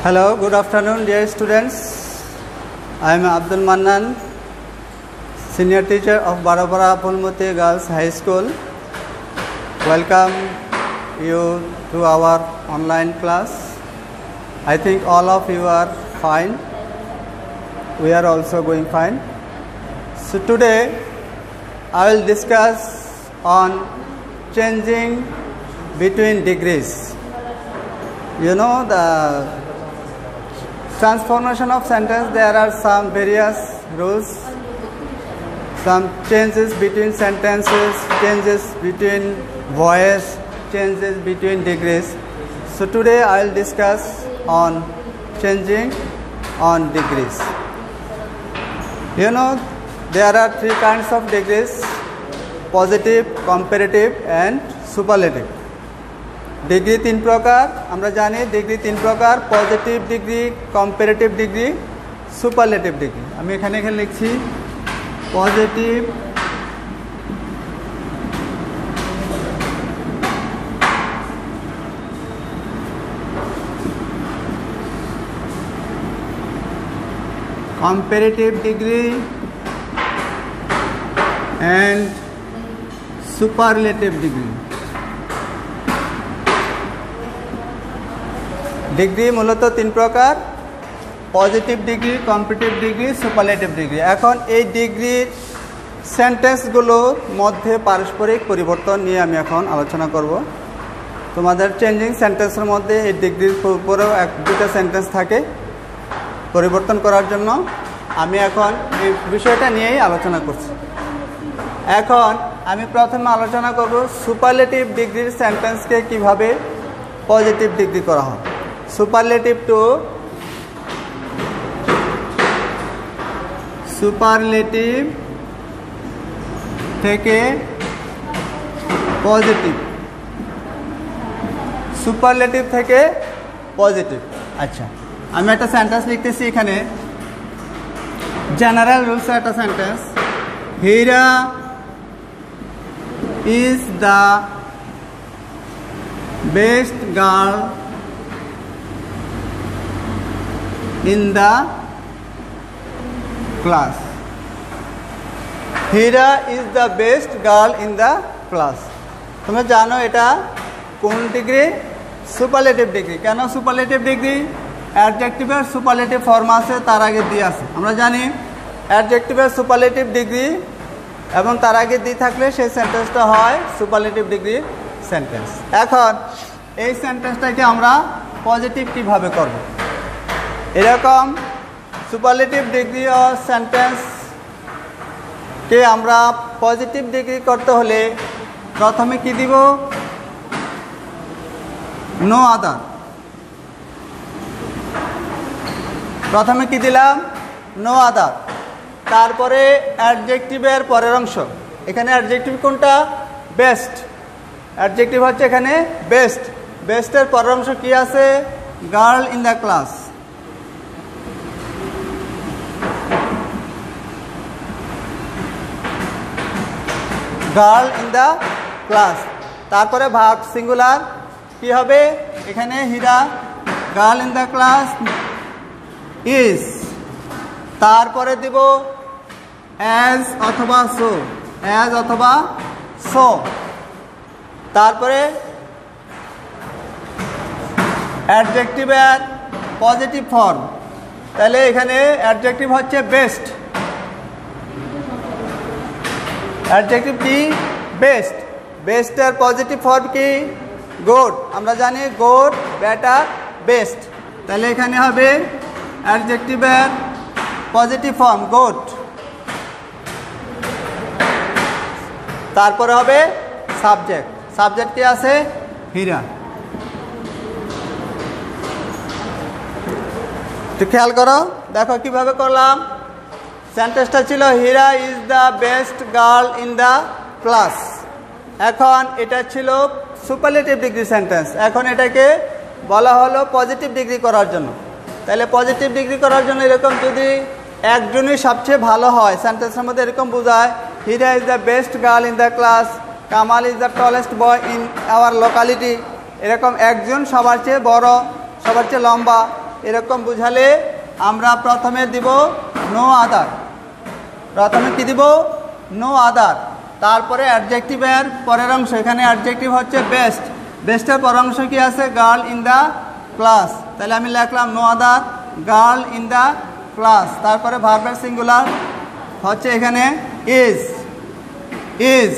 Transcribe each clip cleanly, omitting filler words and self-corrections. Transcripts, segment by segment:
Hello, good afternoon dear students. I am Abdul Mannan, senior teacher of Barabara Pulmoti Girls High School. Welcome you to our online class. I think all of you are fine. We are also going fine. So today I will discuss on changing between degrees. You know, the transformation of sentence, there are some various rules, some changes between sentences, changes between voice, changes between degrees. So today I will discuss on changing on degrees. You know, there are three kinds of degrees: positive, comparative and superlative. Degree তিন প্রকার, আমরা জানি degree তিন প্রকার: positive degree, comparative degree, superlative degree. আমি এখানে লিখছি positive, comparative degree and superlative degree. Degree মূলত তিন প্রকার: positive degree, comparative degree, superlative degree. এখন এই ডিগ্রির সেন্টেন্সগুলোর মধ্যে পারস্পরিক পরিবর্তন নিয়ে আমি এখন আলোচনা করব। তোমাদের চেঞ্জিং সেন্টেন্সের মধ্যে এই ডিগ্রির উপরেও দুটো সেন্টেন্স থাকে, পরিবর্তন করার জন্য আমি এখন এই বিষয়টা নিয়েই আলোচনা করছি। এখন আমি প্রথমে আলোচনা করব সুপারলেটিভ ডিগ্রির সেন্টেন্সকে কিভাবে পজিটিভ ডিগ্রি করা হয়। সুপারলেটিভ টু সুপারলেটিভ থেকে পজিটিভ, সুপারলেটিভ থেকে পজিটিভ। আচ্ছা, আমি একটা সেন্টেন্স লিখতেছি এখানে, জেনারেল রুলস একটা sentence. Hira is the best girl in the class. Hira is the best girl in the class. তোমরা জানো এটা কোন ডিগ্রি? Superlative degree. কেন সুপারলেটিভ ডিগ্রি? অ্যাডজেক্টিভের সুপারলেটিভ ফর্ম আছে, তার আগে দিয়ে আছে। আমরা জানি অ্যাডজেক্টিভের সুপারলেটিভ ডিগ্রি এবং তার আগে দিয়ে থাকলে সেই সেন্টেন্সটা হয় সুপারলেটিভ ডিগ্রি সেন্টেন্স। এখন এই সেন্টেন্সটাকে আমরা পজিটিভ কিভাবে করব? এরকম সুপারলেটিভ ডিগ্রি ও সেন্টেন্সকে আমরা পজিটিভ ডিগ্রি করতে হলে প্রথমে কি দিব? No other. প্রথমে কি দিলাম? No other. তারপরে অ্যাডজেক্টিভের পরের অংশ। এখানে অ্যাডজেক্টিভ কোনটা? বেস্ট। অ্যাডজেক্টিভ হচ্ছে এখানে বেস্ট। বেস্টের পরের অংশ কি আছে? Girl in the class. Girl in the class. তারপরে ভার্ব সিঙ্গুলার কি হবে? এখানে Hira, girl in the class is. তারপরে দিব অ্যাজ অথবা সো, অ্যাজ অথবা সো। তারপরে অ্যাডজেক্টিভের পজিটিভ ফর্ম, তাহলে এখানে অ্যাডজেক্টিভ হচ্ছে বেস্ট। অ্যাডজেক্টিভ কি? বেস্ট। বেস্টের পজিটিভ ফর্ম কি? গুড। আমরা জানি গুড, বেটার, বেস্ট। তাহলে এখানে হবে অ্যাডজেক্টিভের পজিটিভ ফর্ম গুড। তারপরে হবে সাবজেক্ট। সাবজেক্ট কি আছে? হীরা। তো খেয়াল করো, দেখো কিভাবে করলাম। সেন্টেন্সটা ছিল Hira is the best girl in the class. এখন এটা ছিল সুপারলেটিভ ডিগ্রি সেন্টেন্স। এখন এটাকে বলা হলো পজিটিভ ডিগ্রি করার জন্য। তাহলে পজিটিভ ডিগ্রি করার জন্য এরকম যদি একজনই সবচেয়ে ভালো হয়, সেন্টেন্সের মধ্যে এরকম বোঝায় Hira is the best girl in the class, Kamal is the tallest boy in our locality. এরকম একজন সবার চেয়ে বড়, সবার চেয়ে লম্বা, এরকম বুঝালে আমরা প্রথমে দিব নো আদার। প্রথমে কি দিব? No other. তারপরে অ্যাডজেক্টিভের পরের অংশ, এখানে অ্যাডজেক্টিভ হচ্ছে বেস্ট। বেস্টের পরের অংশ কি আছে? Girl in the class. তাহলে আমি লিখলাম no other girl in the class. তারপরে ভার্বের সিঙ্গুলার হচ্ছে এখানে ইজ, ইজ।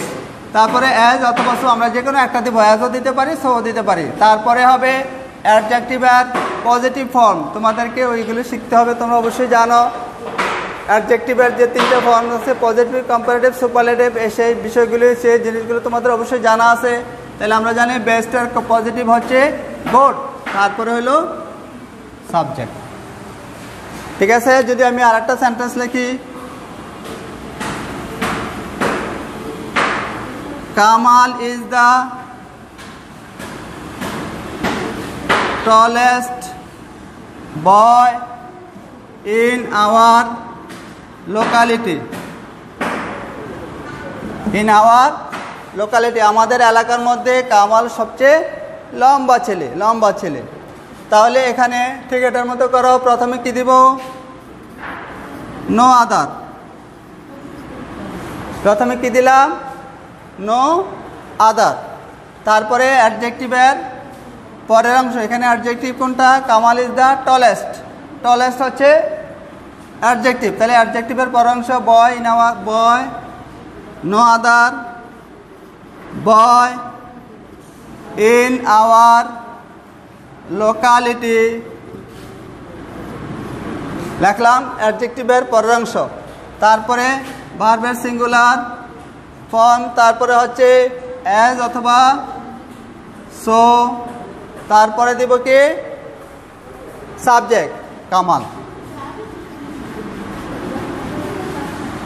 তারপরে অ্যাজ অথবা সো, আমরা যে কোনো একটা দিব, অ্যাজও দিতে পারি, সো দিতে পারি। তারপরে হবে অ্যাডজেক্টিভের পজিটিভ ফর্ম। তোমাদেরকে ওইগুলো শিখতে হবে, তোমরা অবশ্যই জানো। অ্যাডজেক্টিভের যে তিনটে ফর্ম আছে, পজিটিভ, কম্পারেটিভ, সুপারলেটিভ, সেই বিষয়গুলি, সেই জিনিসগুলো তোমাদের অবশ্যই জানা আছে। তাহলে আমরা জানি বেস্টের পজিটিভ হচ্ছে গুড, তারপরে হলো সাবজেক্ট। ঠিক আছে? যদি আমি আরেকটা সেন্টেন্স লিখি, Kamal is the tallest boy in our locality. In our locality, আমাদের এলাকার মধ্যে কামাল সবচেয়ে লম্বা ছেলে, লম্বা ছেলে। তাহলে এখানে ঠিক এটার মতো করো। প্রথমে কি দিব? No other. প্রথমে কি দিলাম? No other. তারপরে অ্যাডজেক্টিভের পরের অংশ, এখানে অ্যাডজেক্টিভ কোনটা? Kamal is the tallest. Tallest হচ্ছে অ্যাডজেক্টিভ। তাহলে অ্যাডজেক্টিভের পরের অংশ boy in our, boy, no other, boy in our locality, লিখলাম অ্যাডজেক্টিভের পরের অংশ। তারপরে ভার্বের সিঙ্গুলার ফর্ম, তারপরে হচ্ছে অ্যাজ অথবা সো, তারপরে দিব কি? সাবজেক্ট কামাল।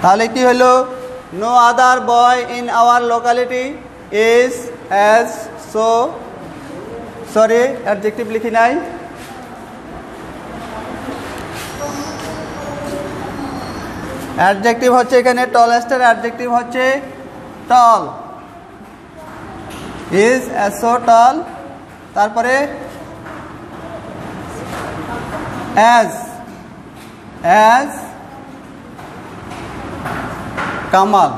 তাহলে কি হলো? No other boy in our locality is as so, sorry adjective লিখি নাই, অ্যাডজেক্টিভ হচ্ছে এখানে টলেস্টের অ্যাডজেক্টিভ হচ্ছে tall, is as so tall. তারপরে অ্যাজ, অ্যাজ কামাল।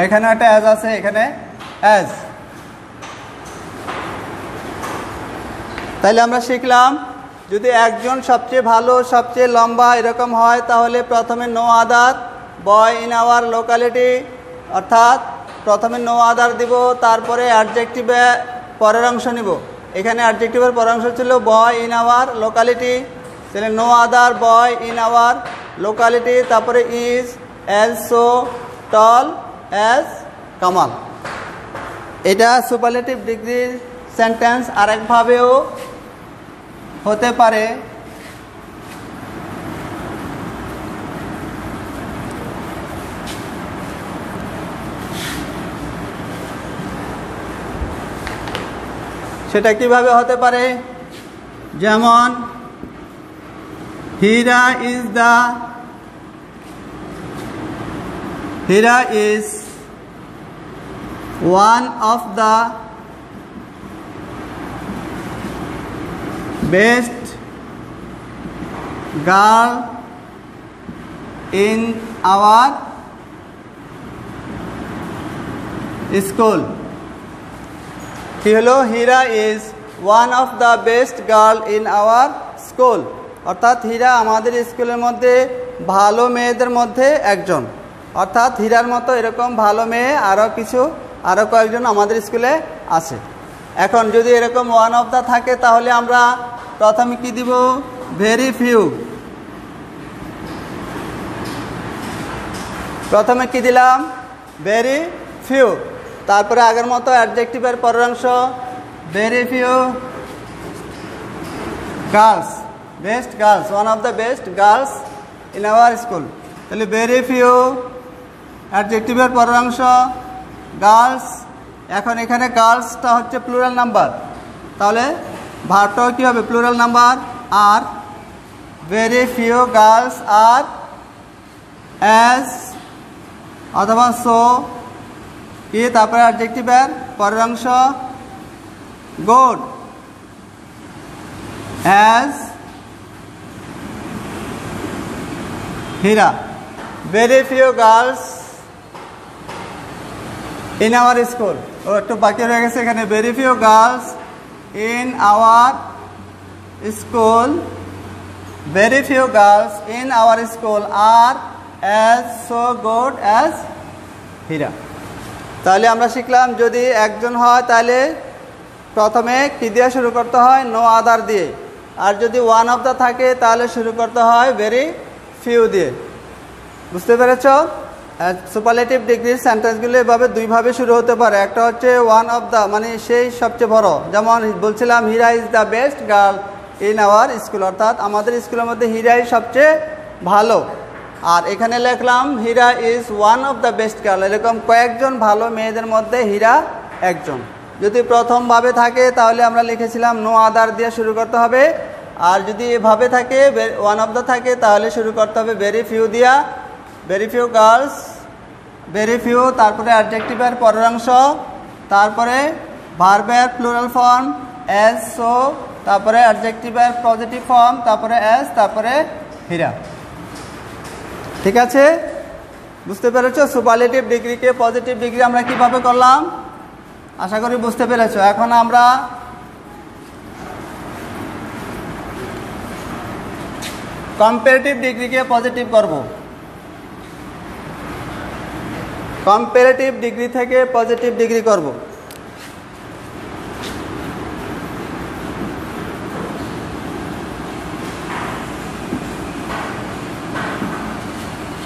এখানে একটা অ্যাজ আছে, এখানে অ্যাজ। তাইলে আমরা শিখলাম যদি একজন সবচেয়ে ভালো, সবচেয়ে লম্বা এরকম হয়, তাহলে প্রথমে no other boy in our locality, অর্থাৎ প্রথমে নো আদার দিব, তারপরে অ্যাডজেক্টিভে পরের অংশ নিব। এখানে অ্যাডজেক্টিভের পরের অংশ ছিল বয় ইন আওয়ার লোকালিটি, তাহলে no other boy in our locality, তারপরে is as so tall as Kamal. এটা সুপারলেটিভ ডিগ্রি সেন্টেন্স আরেকভাবেও হতে পারে। সেটা কিভাবে হতে পারে? যেমন Hira is one of the best girl in our school. কি হলো? Hira is one of the best girl in our school, অর্থাৎ হীরা আমাদের স্কুলের মধ্যে ভালো মেয়েদের মধ্যে একজন। অর্থাৎ হীরার মতো এরকম ভালো মেয়ে আরও কয়েকজন আমাদের স্কুলে আছে। এখন যদি এরকম ওয়ান অফ দ্য থাকে, তাহলে আমরা প্রথমে কি দিব? Very few. প্রথমে কি দিলাম? Very few. তারপরে আগের মতো অ্যাডজেক্টিভের পরের অংশ very few girls, best girls, one of the best girls in our school. তাহলে ভেরি ফিউ অ্যাডজেক্টিভের পরের অংশ গার্লস। এখন এখানে গার্লসটা হচ্ছে প্লুরাল নাম্বার, তাহলে ভার্বটাও কী হবে? Plural number. আর very few girls are as অথবা সো কি তারপরে অ্যাডজেক্টিভের পরের অংশ good as Hira very few girls in our school ও একটু বাকি রয়ে গেছে এখানে very few girls in our school very few girls in our school are as so good as হীরা তাহলে আমরা শিখলাম যদি একজন হয় তাহলে প্রথমে কি দিয়ে শুরু করতে হয় নো আদার দিয়ে আর যদি ওয়ান অফ দা থাকে তাহলে শুরু করতে হয় ভেরি ফিউ দিয়ে বুঝতে পেরেছো সুপারলেটিভ ডিগ্রি সেন্টেন্সগুলো এভাবে দুইভাবে শুরু হতে পারে একটা হচ্ছে ওয়ান অফ দা মানে সেই সবচেয়ে বড় যেমন বলছিলাম Hira is the best girl in our school অর্থাৎ আমাদের স্কুলের মধ্যে হীরাই সবচেয়ে ভালো আর এখানে লিখলাম Hira is one of the best girl এরকম কয়েকজন ভালো মেয়েদের মধ্যে হীরা একজন যদি প্রথমভাবে থাকে তাহলে আমরা লিখেছিলাম নো আদার দিয়ে শুরু করতে হবে আর যদি এভাবে থাকে ওয়ান অফ দ্য থাকে তাহলে শুরু করতে হবে ভেরি ফিউ দিয়া very few girls very few তারপরে অ্যাডজেক্টিভের পরের অংশ তারপরে ভার্বের প্লুরাল ফর্ম অ্যাজ সো তারপরে অ্যাডজেক্টিভের পজিটিভ ফর্ম তারপরে অ্যাজ তারপরে হীরা ঠিক আছে বুঝতে পেরেছো সুপারলেটিভ ডিগ্রিকে পজিটিভ ডিগ্রি আমরা কিভাবে করলাম আশা করি বুঝতে পেরেছো এখন আমরা কম্পারেটিভ ডিগ্রিকে পজিটিভ করব কম্পারেটিভ ডিগ্রি থেকে পজিটিভ ডিগ্রি করব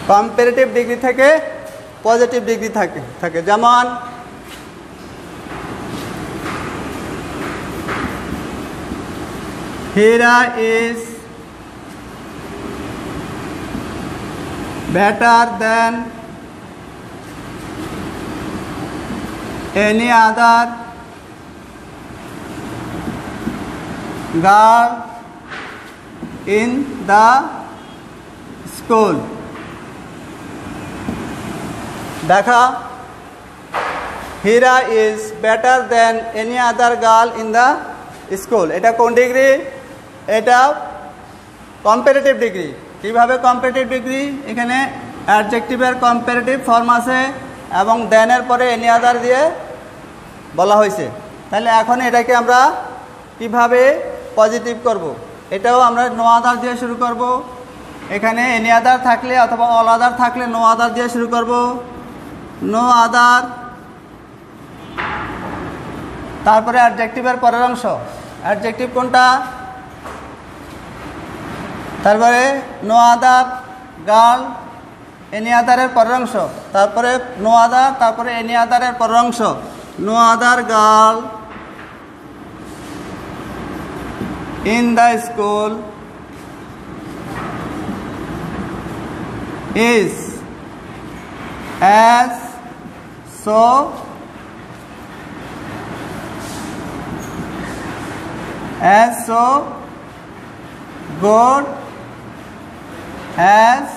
কম্পারেটিভ ডিগ্রি থেকে পজিটিভ ডিগ্রি থাকে যেমন Hira is better than any other girl in the school দেখা Hira is better than any other girl in the school এটা কোন ডিগ্রি এটা কম্পারেটিভ ডিগ্রি কীভাবে কম্পারেটিভ ডিগ্রি এখানে অ্যাডজেক্টিভের কম্পারেটিভ ফর্ম আছে এবং দেনের পরে এনি আদার দিয়ে বলা হয়েছে তাহলে এখন এটাকে আমরা কিভাবে পজিটিভ করব এটাও আমরা নো আদার দিয়ে শুরু করব এখানে এনি আদার থাকলে অথবা অল আদার থাকলে নো আদার দিয়ে শুরু করব নো আদার তারপরে অ্যাডজেক্টিভের পরের অংশ অ্যাডজেক্টিভ কোনটা তারপরে নো আদার গার্ল এনি আদারের পরের অংশ তারপরে নো আদার তারপরে এনি আদারের পরের অংশ no other girl in the school is as so good as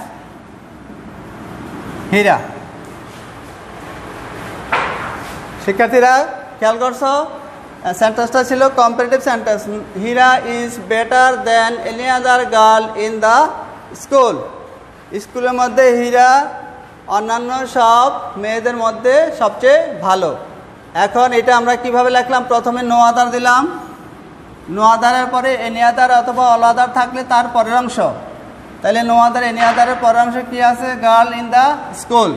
Hira শিক্ষার্থীরা খেয়াল করছো সেন্টেন্সটা ছিল comparative sentence Hira is better than any other girl in the school school মধ্যে হীরা অন্যান্য সব মেয়েদের মধ্যে সবচেয়ে ভালো এখন এটা আমরা কিভাবে লিখলাম প্রথমে নো আদার দিলাম নো আদারের পরে এনি আদার অথবা অল আদার থাকলে তার পরের অংশ তাহলে নো আদার এনি আদারের পরের অংশ কী আছে গার্ল ইন দ্য স্কুল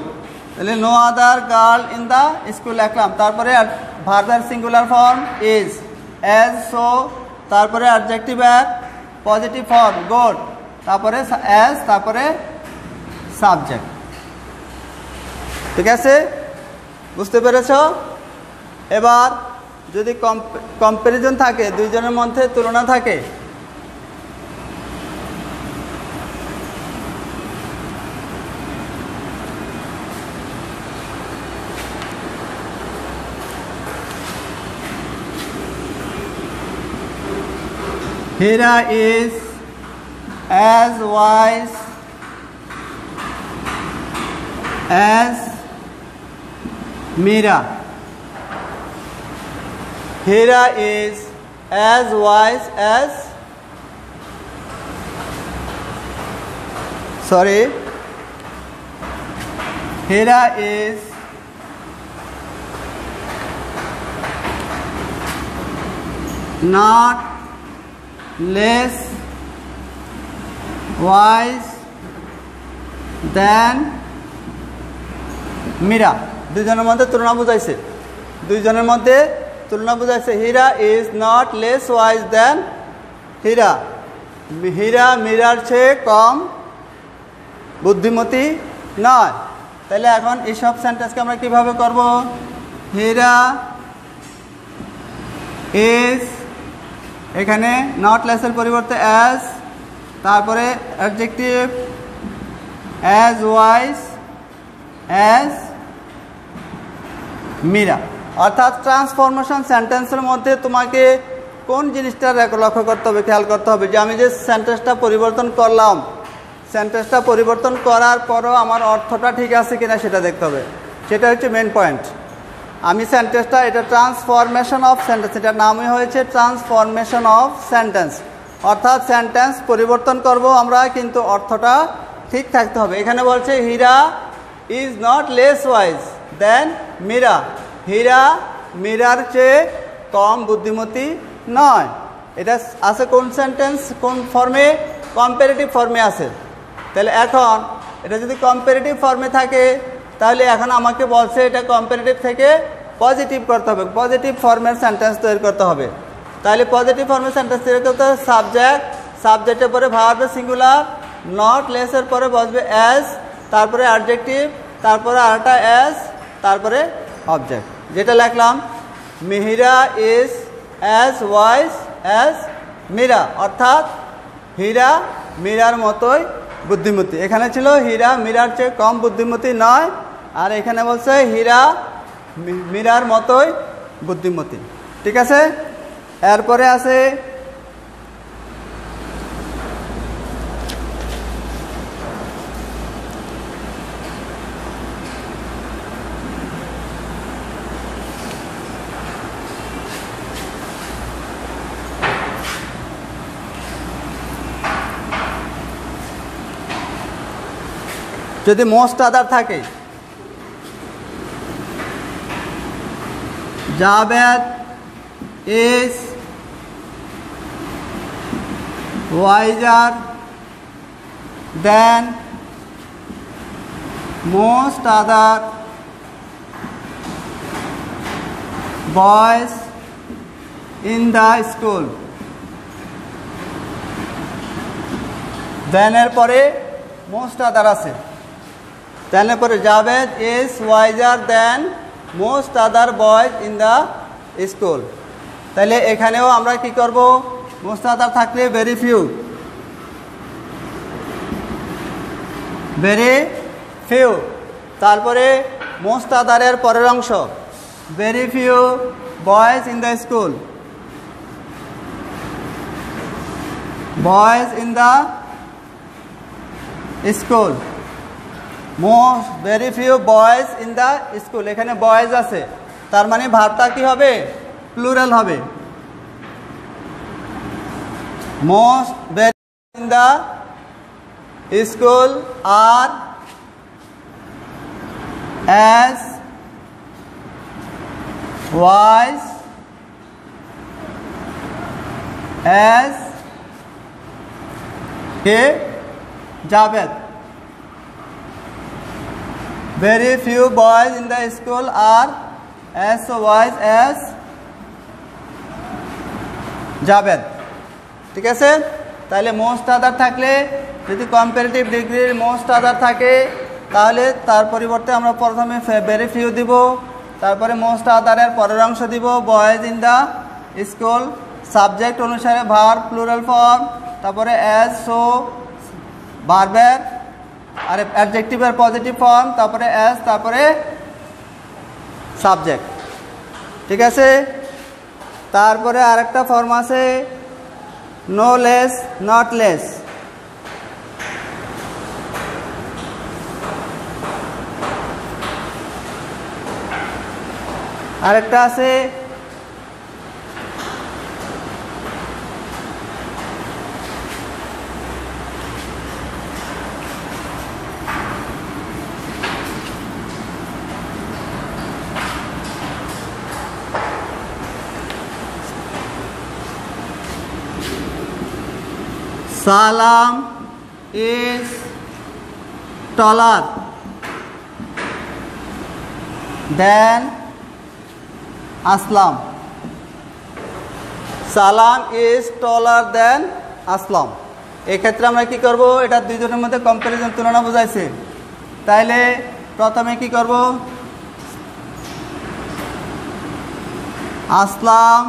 তাহলে no other girl in the school লিখলাম তারপরে ভার্বের singular form is as so তারপরে অ্যাডজেক্টিভের পজিটিভ ফর্ম গুড তারপরে অ্যাজ তারপরে সাবজেক্ট ঠিক আছে বুঝতে পেরেছ এবার যদি কম্প্যারিজন থাকে দুইজনের মধ্যে তুলনা থাকে Hira is as wise as Mira. Hira is as wise as, sorry, Hira is not less wise than Mira. দুইজনের মধ্যে তুলনা বুঝাইছে, দুইজনের মধ্যে তুলনা বুঝাইছে। হীরা ইজ নট লেস ওয়াইজ দেন হীরা, হীরা মীরার চেয়ে কম বুদ্ধিমতী নয়। তাহলে এখন এইসব সেন্টেন্সকে আমরা কিভাবে করব? হীরা ইজ, এখানে নট লেসের পরিবর্তে অ্যাজ, তারপরে adjective as wise as Mira. অর্থাৎ ট্রান্সফরমেশন সেন্টেন্সের মধ্যে তোমাকে কোন জিনিসটা লক্ষ্য করতে হবে, খেয়াল করতে হবে যে আমি যে সেন্টেন্সটা পরিবর্তন করলাম, সেন্টেন্সটা পরিবর্তন করার পরও আমার অর্থটা ঠিক আছে কিনা সেটা দেখতে হবে। সেটা হচ্ছে মেন পয়েন্ট। আমি সেন্টেন্সটা, এটা ট্রান্সফরমেশন অফ সেন্টেন্স, এটার নামই হয়েছে ট্রান্সফরমেশন অফ সেন্টেন্স। অর্থাৎ সেন্টেন্স পরিবর্তন করব আমরা, কিন্তু অর্থটা ঠিক থাকতে হবে। এখানে বলছে হীরা ইজ নট লেস ওয়াইজ দেন মীরা, হীরা মীরার চেয়ে কম বুদ্ধিমতী নয়। এটা আছে কোন সেন্টেন্স, কোন ফর্মে? কম্পারেটিভ ফর্মে আছে। তাহলে এখন এটা যদি কম্পারেটিভ ফর্মে থাকে, তাহলে এখন আমাকে বলছে এটা কম্পারেটিভ থেকে পজিটিভ করতে হবে, পজিটিভ ফর্মের সেন্টেন্স তৈরি করতে হবে। তাহলে পজিটিভ ফর্মের সেন্টেন্স তৈরি করতে হবে সাবজেক্ট, সাবজেক্টের পরে ভার্ব সিঙ্গুলার, নট লেসের পরে বসবে অ্যাজ, তারপরে অ্যাডজেক্টিভ, তারপরে আরেকটা অ্যাজ, তারপরে অবজেক্ট। যেটা লিখলাম Mihira is as wise as Mira, অর্থাৎ হীরা মীরার মতোই বুদ্ধিমতী। এখানে ছিল হীরা মীরার চেয়ে কম বুদ্ধিমতী নয়, আর এখানে বলছে হীরা মীরার মতোই বুদ্ধিমতী। ঠিক আছে? এরপরে আছে যদি মোস্ট আদার থাকে, Javed is wiser than most other boys in the school. দেনের পরে মোস্ট আদার আছে, দেনের পরে Javed is wiser than most other boys in the school. তাহলে এখানেও আমরা কি করব? মোস্ট আদার থাকলে ভেরি ফিউ, ভেরি ফিউ, তারপরে মোস্ট আদারের পরের অংশ very few boys in the school, boys in the school, most very few boys in the school. এখানে বয়েজ আছে, তার মানে ভার্বটা কি হবে? প্লুরাল হবে। Most very in the school আর অ্যাজ ওয়াইজ অ্যাজ কে Javed. Very few boys in the school are as wise as Javed. ঠিক আছে? তাহলে মোস্ট আদার থাকলে, যদি কম্পারেটিভ ডিগ্রির মোস্ট আদার থাকে, তাহলে তার পরিবর্তে আমরা প্রথমে ভেরি ফিউ দিব, তারপরে মোস্ট আদারের পরের অংশ দিব boys in the school, subject অনুসারে ভার্ব প্লুরাল ফর্ম, তারপরে অ্যাজ সো ভার্বের আর অ্যাডজেক্টিভের পজিটিভ ফর্ম, তারপরে অ্যাজ, তারপরে সাবজেক্ট। ঠিক আছে? তারপরে আরেকটা ফর্ম আছে নো লেস নট লেস। আরেকটা আছে Salam is taller than Aslam. Salam is taller than Aslam. এই ক্ষেত্রে আমরা কি করব, এটা দুইজনের মধ্যে কম্পারিজন তুলনা বোঝাইছে। তাইলে প্রথমে কি করব, Aslam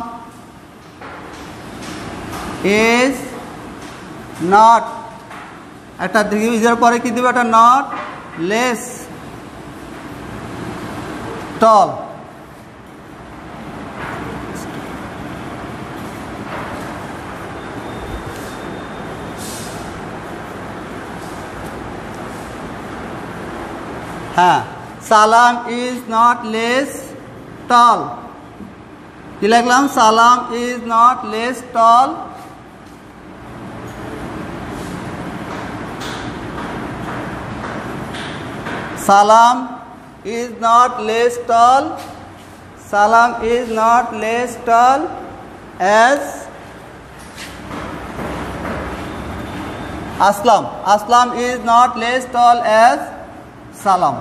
is not, একটা ডিভিজের পরে কি দিব, একটা নট লেস টল। হ্যাঁ, সালাম ইজ নট লেস টল। কি লিখলাম, Salam is not less tall Salam is not less tall. Salam is not less tall as Aslam. Aslam is not less tall as Salam.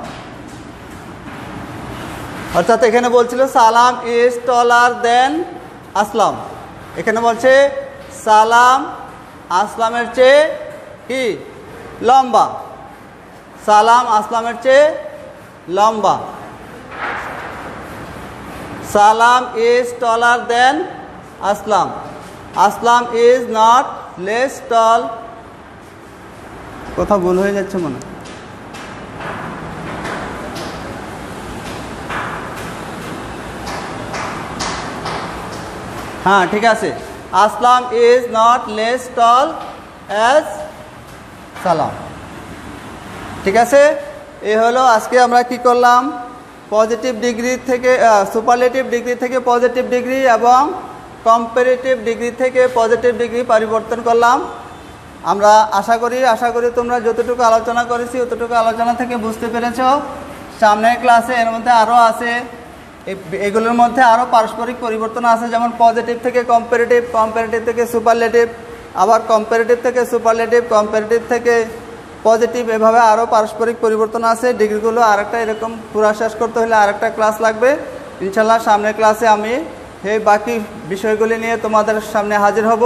অর্থাৎ এখানে বলছিল সালাম ইজ টলার দেন আসলাম। এখানে বলছে সালাম আসলামের চেয়ে কি লম্বা। সালাম আসলামের চেয়ে লম্বা। Salam is taller than Aslam. Aslam is not less tall. কোথাও ভুল হয়ে যাচ্ছে মনে। হ্যাঁ ঠিক আছে, Aslam is not less tall as Salam. ঠিক আছে, এ হলো আজকে আমরা কি করলাম, পজিটিভ ডিগ্রি থেকে সুপারলেটিভ ডিগ্রি থেকে পজিটিভ ডিগ্রি এবং কম্পারেটিভ ডিগ্রি থেকে পজিটিভ ডিগ্রি পরিবর্তন করলাম। আমরা আশা করি তোমরা যতটুকু আলোচনা করেছি ততটুকু আলোচনা থেকে বুঝতে পেরেছো। সামনের ক্লাসে এর মধ্যে আরও আছে, এগুলোর মধ্যে আরও পারস্পরিক পরিবর্তন আছে, যেমন পজিটিভ থেকে কম্পারেটিভ, কম্পারেটিভ থেকে সুপারলেটিভ, আবার কম্পারেটিভ থেকে সুপারলেটিভ, কম্পারেটিভ থেকে পজিটিভ, এভাবে আরও পারস্পরিক পরিবর্তন আছে। ডিগ্রিগুলো আরেকটা এরকম পুরা শেষ করতে হলে আরেকটা ক্লাস লাগবে। ইনশাল্লাহ সামনের ক্লাসে আমি এই বাকি বিষয়গুলি নিয়ে তোমাদের সামনে হাজির হব।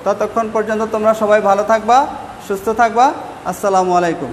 ততক্ষণ পর্যন্ত তোমরা সবাই ভালো থাকবা, সুস্থ থাকবা। আসসালামু আলাইকুম।